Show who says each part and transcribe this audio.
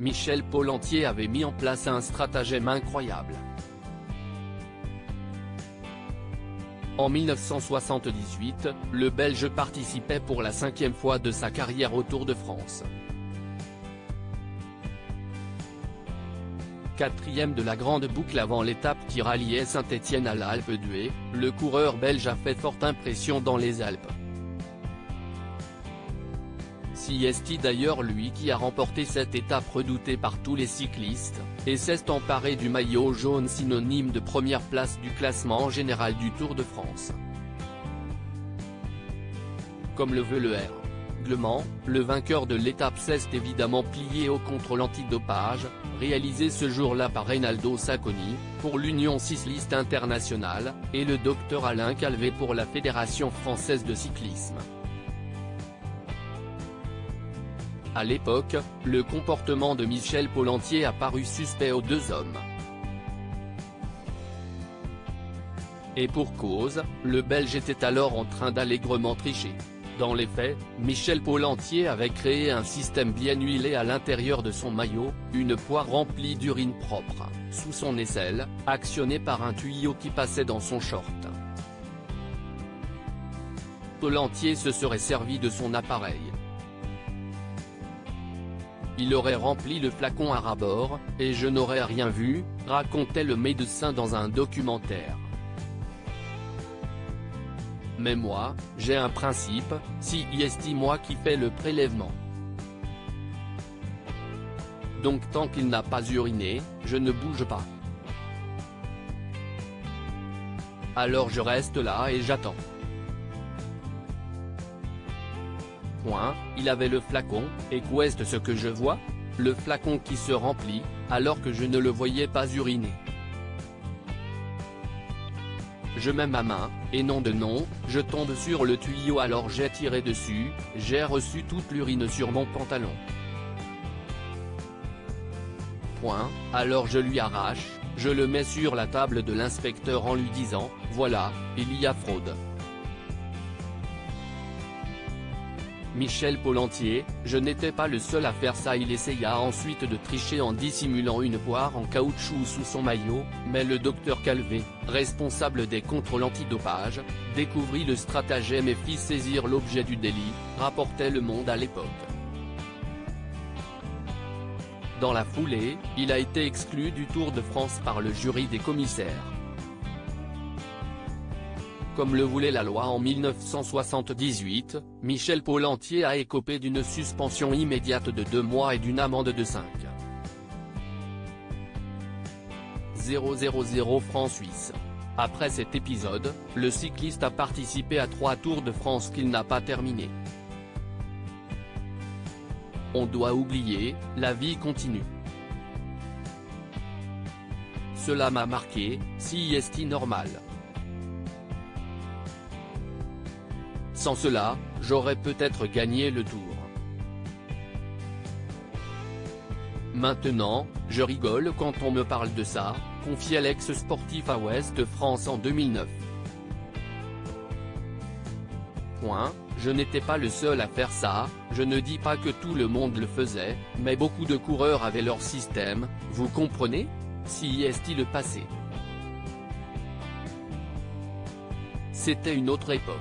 Speaker 1: Michel Pollentier avait mis en place un stratagème incroyable. En 1978, le Belge participait pour la 5e fois de sa carrière au Tour de France. 4e de la grande boucle avant l'étape qui ralliait Saint-Étienne à l'Alpe d'Huez, le coureur belge a fait forte impression dans les Alpes. C'est d'ailleurs lui qui a remporté cette étape redoutée par tous les cyclistes, et s'est emparé du maillot jaune synonyme de première place du classement général du Tour de France. Comme le veut le règlement, le vainqueur de l'étape s'est évidemment plié au contrôle antidopage, réalisé ce jour-là par Reynaldo Sacconi, pour l'Union cycliste internationale, et le Dr Alain Calvet pour la Fédération française de cyclisme. À l'époque, le comportement de Michel Pollentier a paru suspect aux deux hommes. Et pour cause, le Belge était alors en train d'allègrement tricher. Dans les faits, Michel Pollentier avait créé un système bien huilé à l'intérieur de son maillot, une poire remplie d'urine propre, sous son aisselle, actionnée par un tuyau qui passait dans son short. Pollentier se serait servi de son appareil. Il aurait rempli le flacon à ras-bord, et je n'aurais rien vu, racontait le médecin dans un documentaire. Mais moi, j'ai un principe, c'est moi qui fais le prélèvement. Donc tant qu'il n'a pas uriné, je ne bouge pas. Alors je reste là et j'attends. Il avait le flacon, et qu'est-ce ce que je vois? Le flacon qui se remplit, alors que je ne le voyais pas uriner. Je mets ma main, et nom de nom, je tombe sur le tuyau alors j'ai tiré dessus, j'ai reçu toute l'urine sur mon pantalon. Alors je lui arrache, je le mets sur la table de l'inspecteur en lui disant, voilà, il y a fraude. Michel Pollentier, je n'étais pas le seul à faire ça. Il essaya ensuite de tricher en dissimulant une poire en caoutchouc sous son maillot, mais le docteur Calvet, responsable des contrôles antidopage, découvrit le stratagème et fit saisir l'objet du délit, rapportait Le Monde à l'époque. Dans la foulée, il a été exclu du Tour de France par le jury des commissaires. Comme le voulait la loi en 1978, Michel Pollentier a écopé d'une suspension immédiate de 2 mois et d'une amende de 5 000 francs suisses. Après cet épisode, le cycliste a participé à 3 Tours de France qu'il n'a pas terminés. On doit oublier, la vie continue. Cela m'a marqué, c'est normal. Sans cela, j'aurais peut-être gagné le Tour. Maintenant, je rigole quand on me parle de ça, confiait l'ex-sportif à Ouest France en 2009. Je n'étais pas le seul à faire ça, je ne dis pas que tout le monde le faisait, mais beaucoup de coureurs avaient leur système, vous comprenez? C'est le passé. C'était une autre époque.